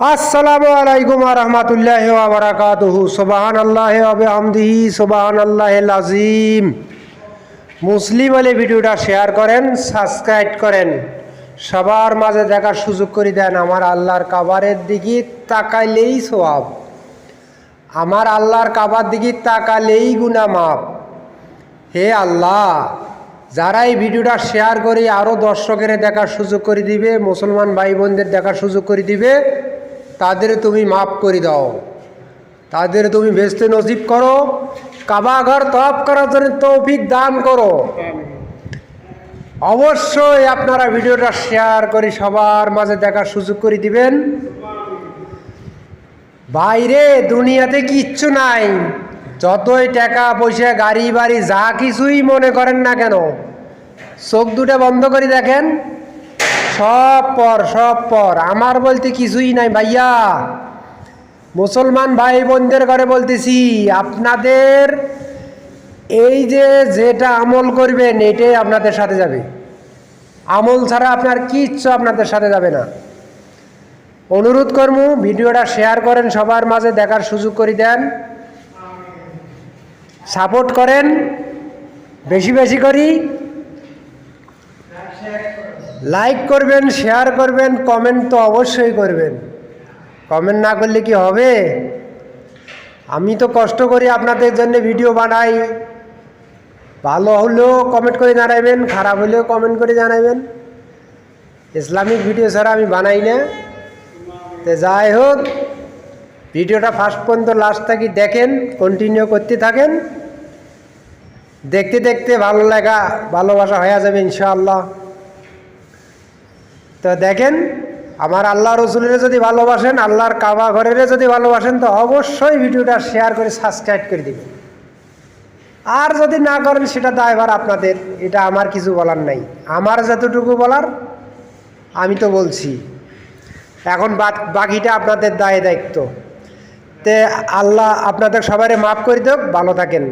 আসসালামু আলাইকুম ওয়া রাহমাতুল্লাহি ওয়া বারাকাতুহু। সুবহানাল্লাহি ওয়া বিহামদিহি সুবহানাল্লাহিল আযীম। মুসলিম হলে ভিডিওটা শেয়ার করেন, সাবস্ক্রাইব করেন, সবার মাঝে দেখার সুযোগ করে দেন। আমার আল্লাহর কাবারের দিকে তাকাইলেই সওয়াব, আমার আল্লাহর কাবার দিকে তাকালেই গুনাহ মাফ। হে আল্লাহ, যারা এই ভিডিওটা শেয়ার করে আরও দর্শকের দেখার সুযোগ করে দিবে, মুসলমান ভাই বোনদের দেখার সুযোগ করে দিবে, তাদের তুমি মাফ করে দাও, তাদের তুমি বেহেশতে নসিব করো, কাবা ঘর তওয়াফ করার জন্য তৌফিক দান করো। অবশ্যই আপনারা ভিডিওটা শেয়ার করে সবার মাঝে দেখার সুযোগ করে দিবেন। বাইরে দুনিয়াতে কিচ্ছু নাই, যতই টাকা পয়সা গাড়ি বাড়ি যা কিছুই মনে করেন না কেন, চোখ দুটা বন্ধ করে দেখেন, সব পর আমার বলতে কিছুই নাই ভাইয়া। মুসলমান ভাই বোনদের ঘরে বলতেছি, আপনাদের এই যেটা আমল করবেন এটাই আপনাদের সাথে যাবে, আমল ছাড়া আপনার কিচ্ছু আপনাদের সাথে যাবে না। অনুরোধ করবো ভিডিওটা শেয়ার করেন, সবার মাঝে দেখার সুযোগ করে দেন, সাপোর্ট করেন বেশি বেশি করি, লাইক করবেন, শেয়ার করবেন, কমেন্ট তো অবশ্যই করবেন। কমেন্ট না করলে কি হবে? আমি তো কষ্ট করি আপনাদের জন্য ভিডিও বানাই, ভালো হলেও কমেন্ট করে জানাবেন, খারাপ হলেও কমেন্ট করে জানাবেন। ইসলামিক ভিডিও ছাড়া আমি বানাই না। তো যাই হোক, ভিডিওটা ফার্স্ট পর্যন্ত লাস্ট থাকি দেখেন, কন্টিনিউ করতে থাকেন, দেখতে দেখতে ভালো লাগা ভালোবাসা হয়ে যাবে ইনশাআল্লাহ। তো দেখেন, আমার আল্লাহ রসুলের যদি ভালোবাসেন, আল্লাহর কাবা ঘরের যদি ভালোবাসেন, তো অবশ্যই ভিডিওটা শেয়ার করে সাবস্ক্রাইব করে দিবেন। আর যদি না করেন সেটা দায়ভার আপনাদের, এটা আমার কিছু বলার নাই। আমার যতটুকু বলার আমি তো বলছি, এখন বাকিটা আপনাদের দায় দায়িত্ব। তে আল্লাহ আপনাদের সবাই মাফ করে দেব। ভালো থাকেন।